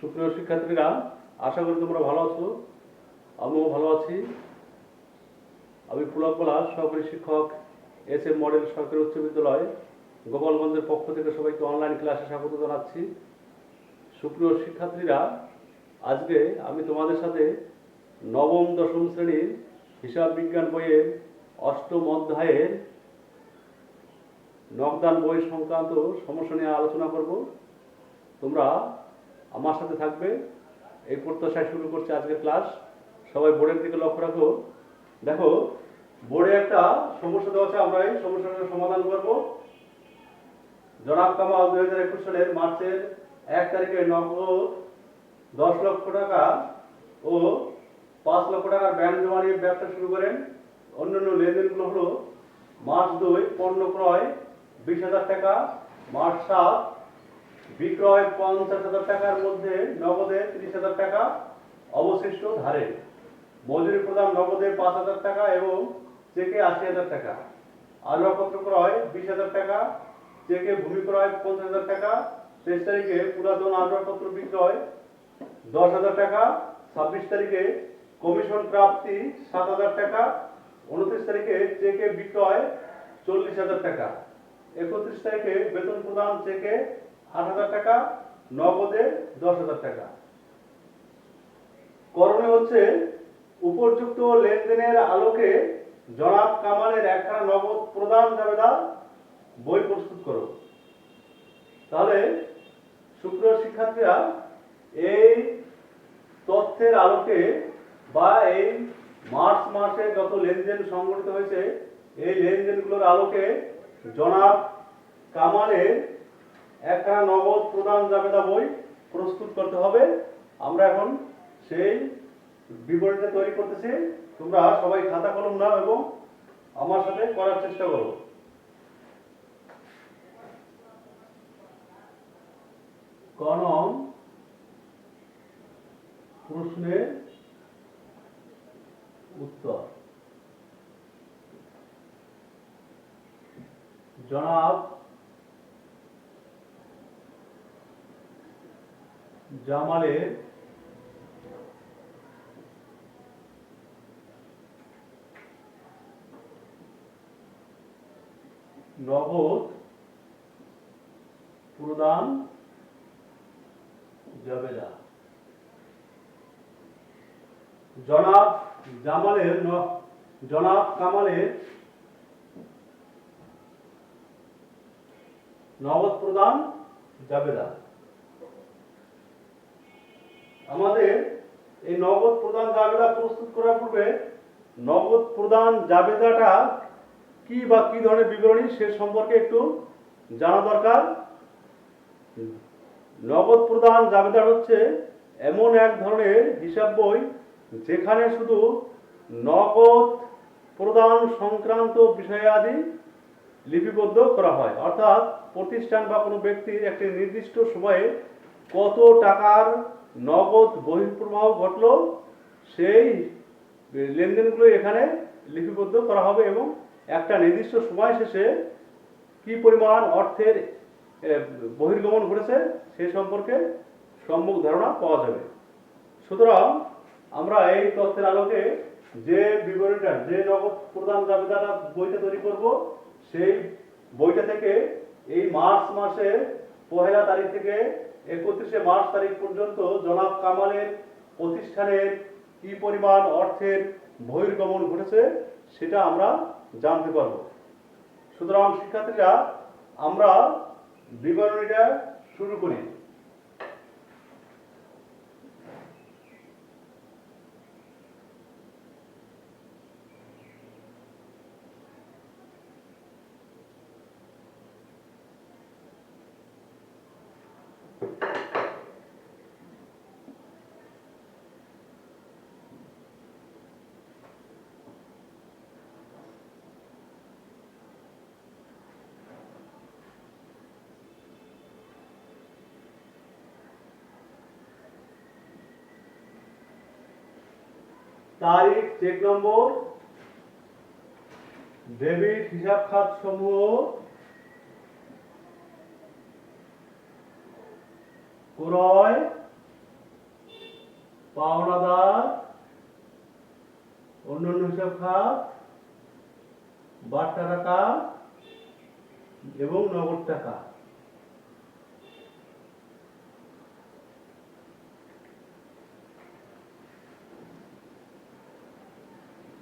সুপ্রিয় শিক্ষার্থীরা, আশা করি তোমরা ভালো আছো। আমিও ভালো আছি। আমি পুলক বলা, সহকারী শিক্ষক, SM মডেল সরকারি উচ্চ বিদ্যালয় গোপালগঞ্জের পক্ষ থেকে সবাইকে অনলাইন ক্লাসে স্বাগত জানাচ্ছি। সুপ্রিয় শিক্ষার্থীরা, আজকে আমি তোমাদের সাথে নবম দশম শ্রেণীর হিসাব বিজ্ঞান বইয়ের অষ্টম অধ্যায়ের নকদান বই সংক্রান্ত সমস্যা নিয়ে আলোচনা করব। তোমরা আমার সাথে থাকবে, এই প্রত্যাশায় শুরু করছি আজকের ক্লাস। সবাই বোর্ডের দিকে লক্ষ্য রাখো। দেখো, বোর্ডে একটা সমস্যা দেওয়া আছে, আমরা এই সমস্যাটার সমাধান করব। জনাব কামাল 2021 সালের মার্চের 1 তারিখে নগদ 10 লক্ষ টাকা ও 5 লক্ষ টাকার ব্যাংক জমা নিয়ে ব্যবসা শুরু করেন। অন্যান্য লেনদেনগুলো হলো: মার্চ 2 পণ্য ক্রয় 20,000 টাকা, মার্চ 7 বিক্রয় 50,000 টাকার মধ্যে নগদে 30,000 টাকা, অবশিষ্ট ধারে। মজুরি প্রদান নগদে 5,000 টাকা এবং চেকে 80,000 টাকা। আসবাবপত্র ক্রয় 20,000 টাকা, চেকে ভূমি ক্রয় 50,000 টাকা। 23 তারিখে পুরাতন আসবাবপত্র বিক্রয় 10,000 টাকা। 26 তারিখে কমিশন প্রাপ্তি 7,000 টাকা। 29 তারিখে চেকে বিক্রয় 40,000 টাকা। 31 তারিখে বেতন প্রদান, চেকে 8,000 টাকা, নগদে 10,000 টাকা। করণীয় হচ্ছে, উপযুক্ত লেনদেনের আলোকে জনাব কামালের একখানা নগদ প্রদান জাবেদা বই প্রস্তুত করো। তাহলে সুপ্রিয় শিক্ষার্থীরা, এই তথ্যের আলোকে বা এই মার্চ মাসে যত লেনদেন সংঘটিত হয়েছে, এই লেনদেনগুলোর আলোকে জনাব কামালের একখানা নগদ প্রদান জাবেদা বই প্রস্তুত করতে হবে। আমরা এখন সেই বিবরণটা তৈরি করতেছি। তোমরা সবাই খাতা কলম নাও এবং আমার সাথে করার চেষ্টা করো। ক নং প্রশ্নের উত্তর: জনাব জামালের নগদ প্রদান জাবেদা। জনাব কামালের নগদ প্রদান জাবেদা। আমাদের এই নগদ প্রদান জাবেদা প্রস্তুত করার পূর্বে নগদ প্রদান জাবেদাটা কি বা কি ধরনের বিবরণী সে সম্পর্কে একটু জানা দরকার। নগদ প্রদান জাবেদা হচ্ছে এমন এক ধরনের হিসাব বই যেখানে শুধু নগদ প্রদান সংক্রান্ত বিষয়াদি লিপিবদ্ধ করা হয়। অর্থাৎ প্রতিষ্ঠান বা কোনো ব্যক্তির একটি নির্দিষ্ট সময়ে কত টাকার নগদ বহিঃপ্রবাহ ঘটলো, সেই লেনদেনগুলো এখানে লিপিবদ্ধ করা হবে এবং একটা নির্দিষ্ট সময় শেষে কি পরিমাণ অর্থের বহির্গমন ঘটেছে সে সম্পর্কে সম্যক ধারণা পাওয়া যাবে। সুতরাং আমরা এই তথ্যের আলোকে যে বিবরণীটা, যে নগদ প্রদান জাবেদাটা বইটা তৈরি করব, সেই বইটা থেকে এই মার্চ মাসে 1 তারিখ থেকে 31 মার্চ তারিখ পর্যন্ত জনাব কামালের প্রতিষ্ঠানের কি পরিমাণ অর্থের বহির্গমন ঘটেছে সেটা আমরা জানতে পারব। সুতরাং শিক্ষার্থীরা, আমরা বিবরণীটা শুরু করি। তারিখ, চেক নম্বর, ডেবিট হিসাব খাত সমূহ, ক্রয় পাওনাদার, অন্যান্য হিসাব খাত, বাট্টা টাকা এবং নগদ টাকা।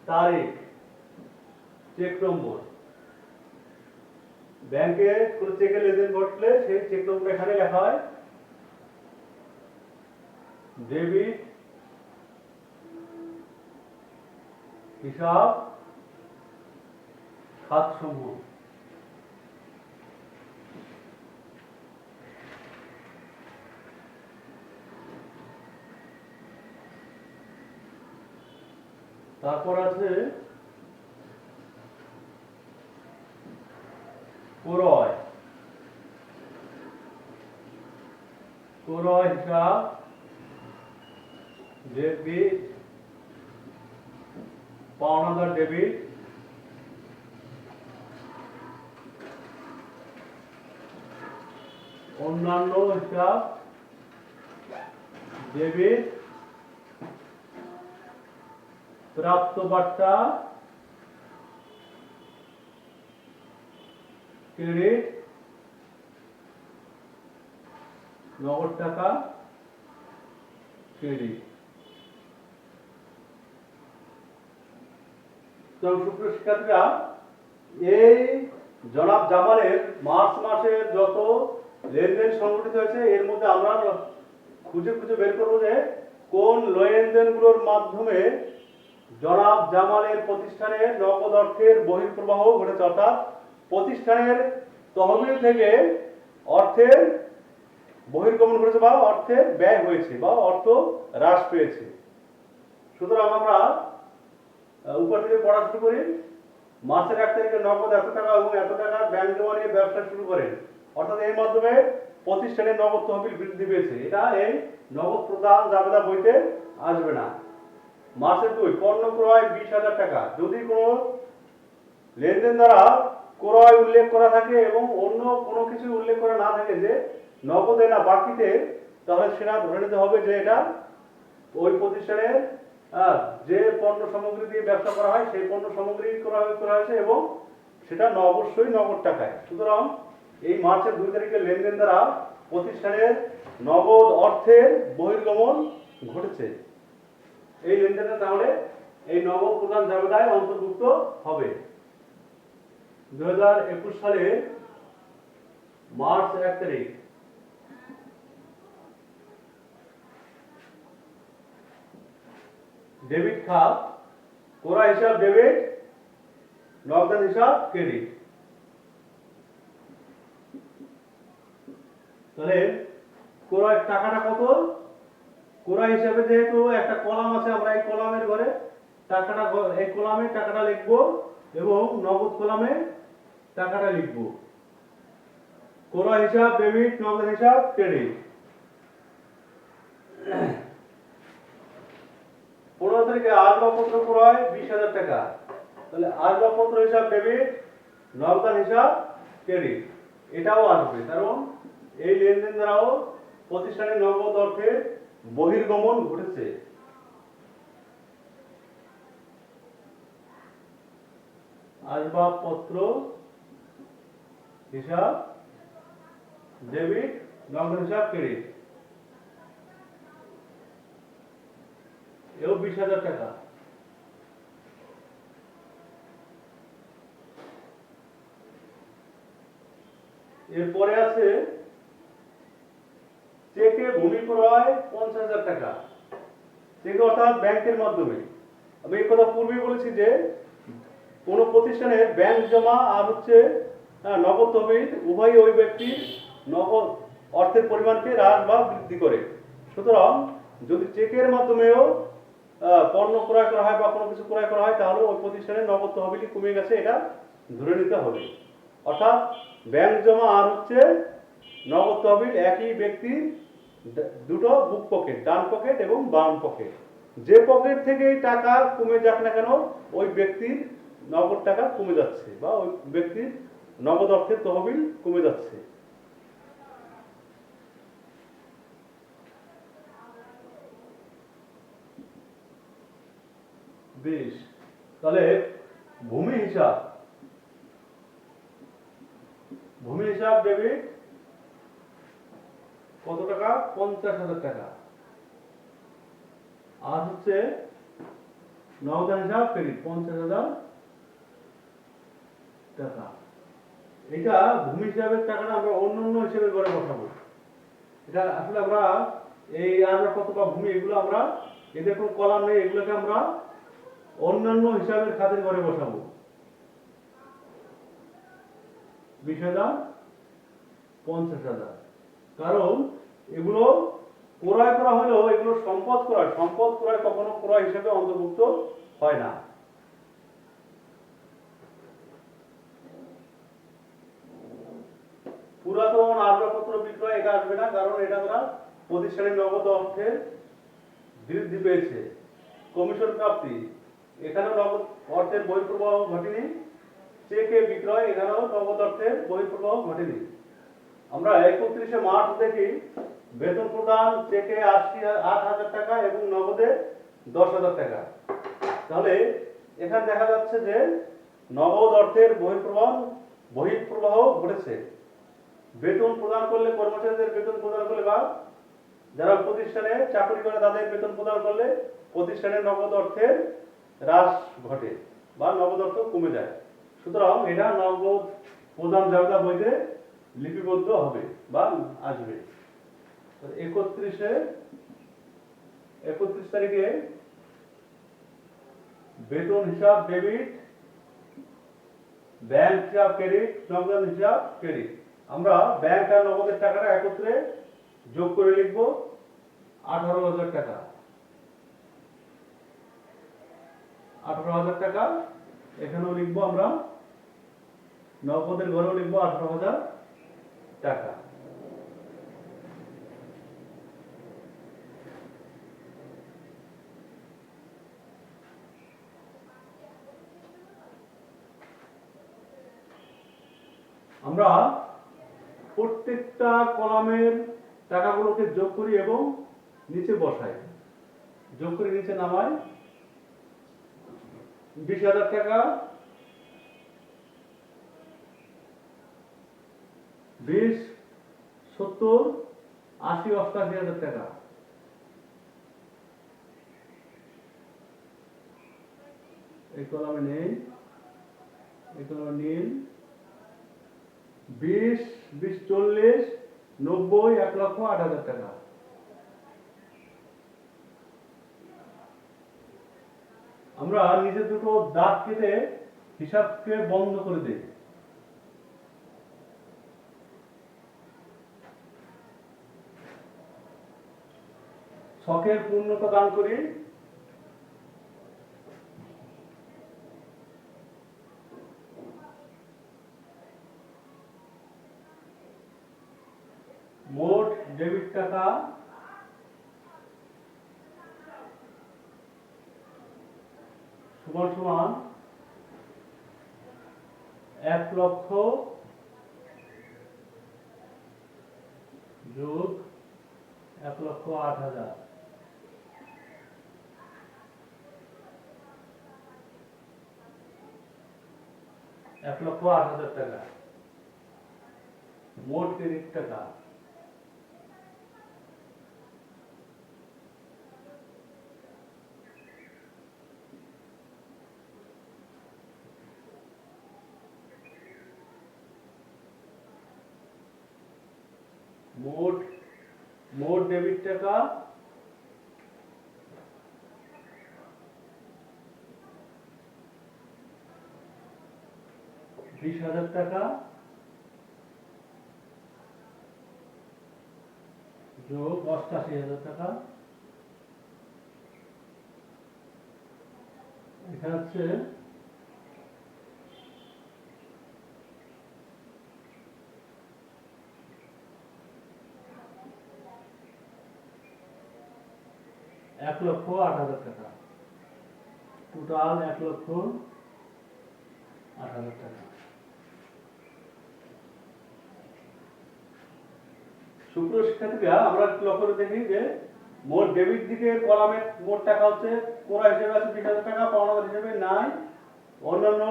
তারিখ, চেক নম্বর, ব্যাংকে কোনো চেকের লেনদেন ঘটলে সেই চেক নম্বর এখানে লেখা হয়। ডেবিট হিসাব খাতসমূহ। তারপর আছে ক্রয়, ক্রয় হিসাব, ডেবিট, পাওনাদার ডেবিট, অন্যান্য হিসাব ডেবিট, প্রাপ্ত বার্তা ক্রেডিট, নগদ টাকা ক্রেডিট। তো সুপ্রিয় শিক্ষার্থীরা, এই জনাব জামালের মার্চ মাসের যত লেনদেন সংগঠিত হয়েছে এর মধ্যে আমরা খুঁজে খুঁজে বের করবো যে কোন লেনদেনগুলোর মাধ্যমে জনাব জামালের প্রতিষ্ঠানের নগদ অর্থের বহিঃপ্রবাহ ঘটেছে, অর্থাৎ প্রতিষ্ঠানের তহবিল থেকে অর্থের বহির্গমন ঘটেছে বা অর্থের ব্যয় হয়েছে বা অর্থ হ্রাস পেয়েছে। সুতরাং আমরা উপর থেকে পড়া শুরু করি। মাসের 1 তারিখে নগদ এত টাকা এবং এত টাকা ব্যাংক জমা নিয়ে ব্যবসা শুরু করেন, অর্থাৎ এর মাধ্যমে প্রতিষ্ঠানের নগদ তহবিল বৃদ্ধি পেয়েছে। এটা এই নগদ প্রদান জাবেদা বইতে আসবে না। মাসের 2, পণ্য ক্রয় 20,000 টাকা। যদি কোনো লেনদেন দ্বারা ক্রয় উল্লেখ করা থাকে এবং অন্য কোনো কিছু উল্লেখ করা না থাকে যে নগদে না বাকিতে, তাহলে সেটা ধরে নিতে হবে যে এটা ওই প্রতিষ্ঠানের যে পণ্য সামগ্রী দিয়ে ব্যবসা করা হয় সেই পণ্য সামগ্রী ক্রয় করা হয়েছে এবং সেটা অবশ্যই নগদ টাকায়। সুতরাং এই মার্চের 2 তারিখের লেনদেন দ্বারা প্রতিষ্ঠানের নগদ অর্থের বহির্গমন ঘটেছে। এই লেনদেনটা তাহলে এই নগদ প্রদান জাবেদায় অন্তর্ভুক্ত হবে। 2021 সালে মার্চ 1 তারিখ ডেবিট খাত, ক্রয় হিসাব ডেবিট, নগদ হিসাব ক্রেডিট। তাহলে ক্রয় টাকাটা কত? ক্রয় হিসাবে যেহেতু একটা কলাম আছে, আমরা এই কলামের ঘরে টাকাটা, এই কলামে টাকাটা লিখবো এবং নগদ কলামে টাকাটা লিখবো। ক্রয় হিসাব ডেবিট, নগদ হিসাব ক্রেডিট। 15 তারিখে আসবাবপত্র ক্রয় 20,000 টাকা। তাহলে আসবাবপত্র হিসাব ডেবিট, নগদ হিসাব ক্রেডিট। এটাও আসবে, কারণ এই লেনদেন দ্বারাও প্রতিষ্ঠানের নগদ অর্থের বহির্গমন ঘটেছে। আসবাবপত্র হিসাব ডেবিট, নগদ হিসাব ক্রেডিট, এও 20,000 টাকা। এরপরে আছে চেকে ভূমি ক্রয় 50,000 টাকা। চেক অর্থাৎ ব্যাংকের মাধ্যমে। আমি এই কথা পূর্বেই বলেছি যে কোন প্রতিষ্ঠানের ব্যাংক জমা আর নগদ তহবিল উভয়ই ওই ব্যক্তির নগদ অর্থের পরিমাণকে হ্রাস বা বৃদ্ধি করে। সুতরাং যদি চেকের মাধ্যমেও পণ্য ক্রয় করা হয় বা কোনো কিছু ক্রয় করা হয়, তাহলে ওই প্রতিষ্ঠানের নগদ তহবিল কমে গেছে, এটা ধরে নিতে হবে। অর্থাৎ ব্যাংক জমা আর নগদ তহবিল একই ব্যক্তির দুটো বুক পকেট, ডান পকেট এবং বাম পকেট। যে পকেট থেকে টাকা কমে যাক না কেন, ওই ব্যক্তির নগদ টাকা কমে যাচ্ছে বা ওই ব্যক্তির নগদ অর্থের তহবিল কমে যাচ্ছে। 20। তাহলে ভূমি হিসাব ডেবিট কত টাকা? 50,000 টাকা। আর হচ্ছে নগদান হিসাব ক্রেডিট 50,000 টাকা। এটা ভূমি হিসাবের টাকাটা আমরা অন্য হিসেবে ঘরে বসাবো। এটা আসলে আমরা এই আমরা কত বা ভূমি এগুলো আমরা এদের কোনো কলাম নেই, এগুলোকে আমরা অন্যান্য হিসাবের খাতের ঘরে বসাবো। 20,000 50,000। কারণ এগুলো ক্রয় করা হলেও এগুলো সম্পদ ক্রয় কখনো ক্রয় হিসেবে অন্তর্ভুক্ত হয় না। পুরাতন আসবাবপত্র বিক্রয় এটা আসবে না, কারণ এটা দ্বারা প্রতিষ্ঠানের নগদ অর্থের বৃদ্ধি পেয়েছে। কমিশন প্রাপ্তি এখানেও নগদ অর্থের বহিঃপ্রবাহ ঘটেনি। চেকে বিক্রয় এখানেও নগদ অর্থের বহিঃপ্রবাহ ঘটেনি। আমরা 31শে মার্চ দেখি বেতন প্রদান চেকে 8,000 টাকা এবং নগদে 10,000 টাকা। তাহলে এখানে দেখা যাচ্ছে যে নগদ অর্থের বহিঃপ্রবাহ ঘটেছে। বেতন প্রদান করলে কর্মচারীদের বেতন প্রদান করলে বা যারা প্রতিষ্ঠানে চাকরি করে তাদের বেতন প্রদান করলে প্রতিষ্ঠানের নগদ অর্থের হ্রাস ঘটে বা নগদ অর্থ কমে যায়। সুতরাং এটা নগদ প্রদান জাবেদা বইতে লিপিবদ্ধ হবে বা আসবে। 31 তারিখে বেতন হিসাব ডেবিট, ব্যাংক হিসাব ক্রেডিট, নগদ হিসাব ক্রেডিট। আমরা ব্যাংক আর নগদের টাকাটা একত্রে যোগ করে লিখব 18,000 টাকা। 18,000 টাকা এখানেও লিখবো আমরা, নগদের ঘরেও লিখবো 18,000 টাকা। আমরা প্রত্যেকটা কলামের টাকাগুলোকে যোগ করি এবং নিচে বসাই, যোগ করে নিচে নামাই। 20,000 টাকা, 20, 70, 80, 88,000 টাকা। এই কলামে নেই, এই কলামে নীল। 20, 20, 40, 90, 1,08,000 টাকা। আমরা নিচে দুটো দাগ কেটে হিসাবকে বন্ধ করে দেই। ছকের পূর্ণতা দান করি। মোট ডেবিট টাকা সমান সমান 1,00,000 যোগ 1,08,000। 1,08,000 টাকা মোট ক্রেডিট টাকা। মোট ডেবিট টাকা 20,000 টাকা যোগ 88,000 টাকা। এখানে হচ্ছে 1,08,000 টাকা, টোটাল 1,08,000 টাকা। সুপ্রিয় শিক্ষার্থীরা, আমরা লক্ষ্য করে দেখি যে মোট ডেবিট দিকের কলামে মোট টাকা হচ্ছে কোরা হিসেবে আছে 20,000 টাকা, পাওনাদার হিসেবে নাই, অন্যান্য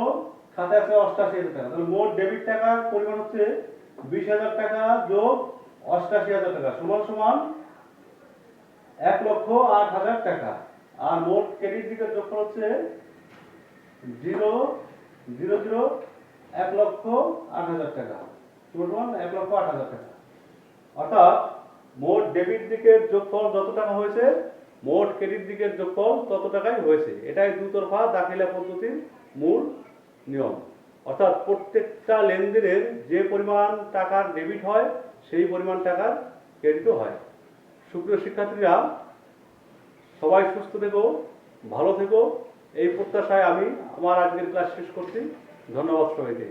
খাতে আছে 88,000 টাকা। তাহলে মোট ডেবিট টাকার পরিমাণ হচ্ছে 20,000 টাকা যোগ 88,000 টাকা সমান সমান 1,08,000 টাকা। আর মোট ক্রেডিট দিকের যোগফল হচ্ছে 1,08,000 টাকা সমান 1,08,000 টাকা। অর্থাৎ মোট ডেবিট দিকের যোগফল যত টাকা হয়েছে মোট ক্রেডিট দিকের যোগফল তত টাকাই হয়েছে। এটাই দুতরফা দাখিলা পদ্ধতির মূল নিয়ম। অর্থাৎ প্রত্যেকটা লেনদেনের যে পরিমাণ টাকার ডেবিট হয় সেই পরিমাণ টাকার ক্রেডিটও হয়। সুপ্রিয় শিক্ষার্থীরা, সবাই সুস্থ থেকো, ভালো থেকো, এই প্রত্যাশায় আমি আমার আজকের ক্লাস শেষ করছি। ধন্যবাদ সবাইকে।